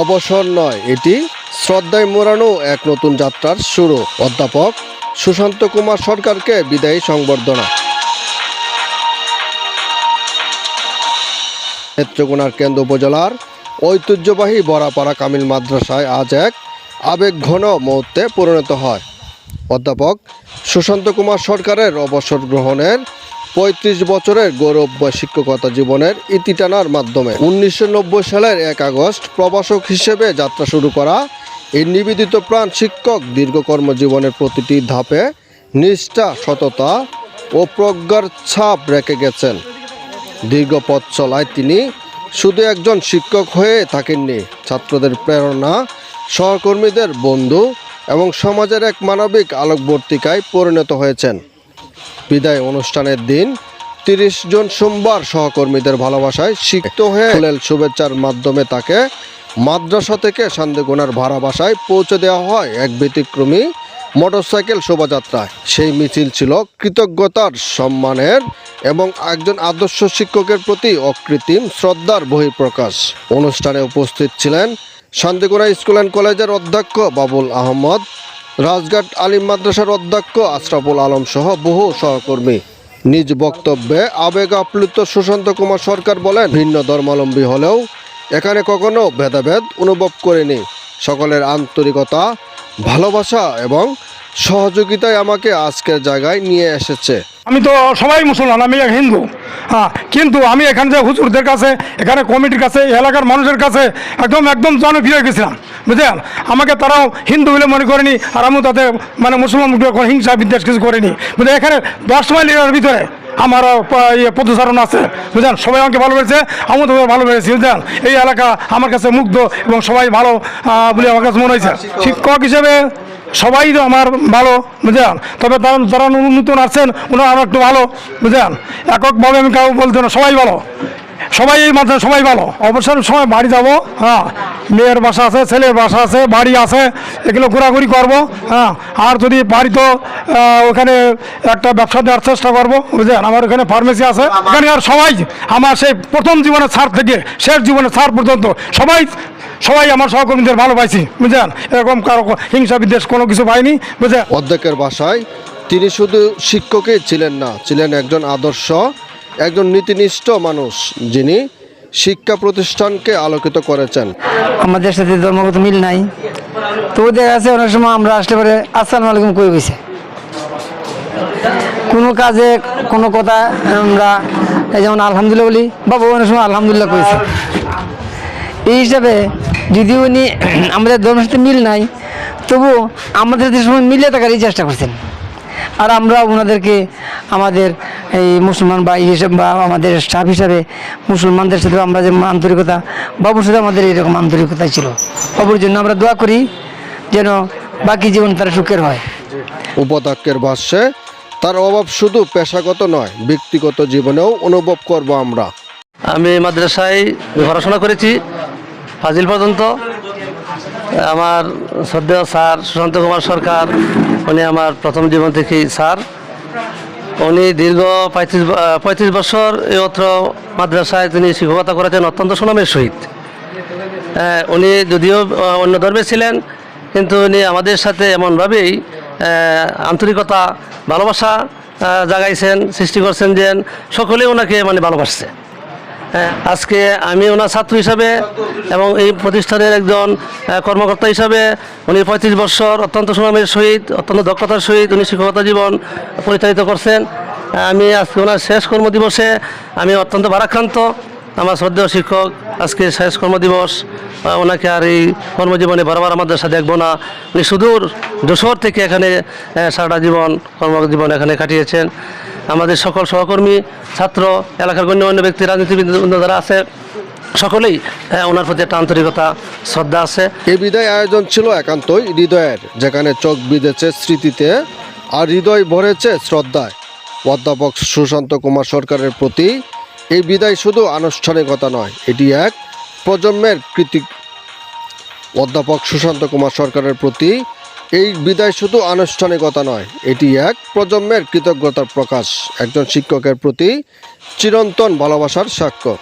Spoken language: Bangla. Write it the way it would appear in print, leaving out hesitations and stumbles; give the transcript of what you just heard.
অবসর নয়, এটি শ্রদ্ধায় মোড়ানো এক নতুন যাত্রার শুরু। অধ্যাপক সুশান্ত কুমার সরকারকে বিদায়ী সংবর্ধনা। নেত্রকোনার কেন্দ্র উপজেলার ঐতিহ্যবাহী বড়াপাড়া কামিল মাদ্রাসায় আজ এক আবেগঘন মুহূর্তে পরিণত হয়। অধ্যাপক সুশান্ত কুমার সরকারের অবসর গ্রহণের ৩৫ বছরের গৌরবময় শিক্ষকতা জীবনের ইতি টানার মাধ্যমে ১৯৯০ সালের ১ আগস্ট প্রভাষক হিসেবে যাত্রা শুরু করা এই নিবেদিত প্রাণ শিক্ষক দীর্ঘ কর্মজীবনের প্রতিটি ধাপে নিষ্ঠা, সততা ও প্রজ্ঞার ছাপ রেখে গেছেন। দীর্ঘ পথ চলায় তিনি শুধু একজন শিক্ষক হয়ে থাকেননি, ছাত্রদের প্রেরণা, সহকর্মীদের বন্ধু এবং সমাজের এক মানবিক আলোকবর্তিকায় পরিণত হয়েছেন। বিদায় অনুষ্ঠানের দিন ৩০ জন সোমবার সহকর্মীদের ভালোবাসায় সিক্ত হয়ে ফুলেল শুভেচ্ছার মাধ্যমে তাকে মাদ্রাসা থেকে শান্তিগোনার ভাড়া বাসায় পৌঁছে দেওয়া হয় এক ব্যতিক্রমী মোটরসাইকেল শোভাযাত্রায়। সেই মিছিল ছিল কৃতজ্ঞতার, সম্মানের এবং একজন আদর্শ শিক্ষকের প্রতি অকৃত্রিম শ্রদ্ধার বহিঃপ্রকাশ। অনুষ্ঠানে উপস্থিত ছিলেন শান্তিগোনা স্কুল অ্যান্ড কলেজের অধ্যক্ষ বাবুল আহমদ, রাজঘাট আলিম মাদ্রাসার অধ্যক্ষ আশরাফুল আলম সহ বহু সহকর্মী। নিজ বক্তব্যে আবেগ আপ্লুত সুশান্ত কুমার সরকার বলেন, ভিন্ন ধর্মাবলম্বী হলেও এখানে কখনো ভেদাভেদ অনুভব করিনি। সকলের আন্তরিকতা, ভালোবাসা এবং সহযোগিতায় আমাকে আজকের জায়গায় নিয়ে এসেছে। আমি তো সবাই মুসলমান, আমি এক হিন্দু, কিন্তু আমি এখানে যে হুজুরদের কাছে, এখানে কমিটির কাছে, এলাকার মানুষের কাছে একদম জনপ্রিয় হয়ে গেছিলাম, বুঝলেন। আমাকে তারাও হিন্দু বলে মনে করেনি, আর আমিও তাদের মুসলমান হিংসা বিদ্বেষ কিছু করিনি, বুঝলেন। এখানে 10 মাইল এরিয়ার ভিতরে আমার পদচারণ আছে, বুঝলেন। সবাই আমাকে ভালোবেসেছে, আমিও তাদের ভালোবেসেছি, বুঝলেন। এই এলাকা আমার কাছে মুগ্ধ এবং সবাই ভালো বলে আমার কাছে মনে হয়েছে। শিক্ষক হিসেবে সবাই তো আমার ভালো, বুঝলেন। তবে যারা নতুন আসছেন ওনারা আমার একটু ভালো, বুঝলেন। এককভাবে আমি কাউ বলতে না, সবাই ভালো, সবাই এই মাধ্যমে সবাই ভালো। অবসর সময় বাড়ি যাব, মেয়ের বাসা আছে, ছেলের বাসা আছে, বাড়ি আছে, এগুলো ঘোরাঘুরি করবো, আর যদি পারি তো ওখানে একটা ব্যবসা দেওয়ার চেষ্টা করবো, বুঝলেন। আমার ওখানে ফার্মেসি আছে, এখানে আর সবাই আমার সেই প্রথম জীবনের ছাড় থেকে শেষ জীবনের ছাড় পর্যন্ত সবাই আমার সহকর্মীদের ভালো পাইছি, বুঝলেন। এরকম কারো হিংসা বিদ্বেষ কোনো কিছু পাইনি, বুঝলেন। অধ্যক্ষের বাসায় তিনি শুধু শিক্ষকই ছিলেন না, ছিলেন একজন আদর্শ, একজন নীতিনিষ্ঠ মানুষ, যিনি শিক্ষা প্রতিষ্ঠানকে আলোকিত করেছেন। আমাদের সাথে ধর্মগত মিল নাই, তো ওদের আছে অনেক সময় আমরা আসলে পরে আসসালামু আলাইকুম করে গেছে। কোনো কাজে কোনো কথা আমরা যেমন আলহামদুলিল্লাহ বলি, বাবু অনেক সময় আলহামদুলিল্লাহ করেছে। এই হিসাবে যদিও উনি আমাদের ধর্মের সাথে মিল নাই, তবু আমাদের সময় মিলে থাকারই চেষ্টা করছেন। আর আমরা ওনাদেরকে আমাদের এই মুসলমান বা হিসেবে বা আমাদের স্টাফ হিসাবে মুসলমানদের সাথে আমরা যে আন্তরিকতা, বাবুর সাথে আমাদের এরকম আন্তরিকতা ছিল। বাবুর জন্য আমরা দোয়া করি যেন বাকি জীবন তার সুখের হয়। উপাধ্যক্ষের ভাষ্যে তার অভাব শুধু পেশাগত নয়, ব্যক্তিগত জীবনেও অনুভব করব আমরা। আমি মাদ্রাসায় পড়াশোনা করেছি ফাজিল পর্যন্ত। আমার শ্রদ্ধেয় স্যার সুশান্ত কুমার সরকার, উনি আমার প্রথম জীবন থেকেই স্যার। উনি দীর্ঘ 35 বছর এই অত্র মাদ্রাসায় তিনি শিক্ষকতা করেছেন অত্যন্ত সুনামের সহিত। উনি যদিও অন্য ধর্মে ছিলেন, কিন্তু উনি আমাদের সাথে এমনভাবেই আন্তরিকতা, ভালোবাসা জাগাইছেন, সৃষ্টি করছেন যে সকলেই ওনাকে ভালোবাসছে। আজকে আমি ওনার ছাত্র হিসাবে এবং এই প্রতিষ্ঠানের একজন কর্মকর্তা হিসাবে উনি 35 বছর অত্যন্ত সুনামের সহিত, অত্যন্ত দক্ষতার সহিত উনি শিক্ষকতা জীবন পরিচালিত করছেন। আমি আজকে ওনার শেষ কর্মদিবসে আমি অত্যন্ত ভারাক্রান্ত। আমার শ্রদ্ধেয় শিক্ষক, আজকে শেষ কর্মদিবস, ওনাকে আর এই কর্মজীবনে বারবার আমাদের সাথে দেখবো না। উনি সুদূর যশোর থেকে এখানে সারাটা জীবন কর্মজীবন এখানে কাটিয়েছেন। আমাদের সকল সহকর্মী, ছাত্র, এলাকার গণ্যমান্য ব্যক্তি, রাজনীতিবিদ যারা আছে, সকলেই ওনার প্রতি একটা আন্তরিকতা, শ্রদ্ধা আছে। এই বিদায় আয়োজন ছিল একান্তই হৃদয়ের, যেখানে চোখ বিঁধেছে স্মৃতিতে আর হৃদয় ভরেছে শ্রদ্ধায়। অধ্যাপক সুশান্ত কুমার সরকারের প্রতি এই বিদায় শুধু আনুষ্ঠানিকতা নয়, এটি এক প্রজন্মের অধ্যাপক সুশান্ত কুমার সরকারের প্রতি এই বিদায় শুধু আনুষ্ঠানিকতা নয়, এটি এক প্রজন্মের কৃতজ্ঞতার প্রকাশ, একজন শিক্ষকের প্রতি চিরন্তন ভালোবাসার সাক্ষ্য।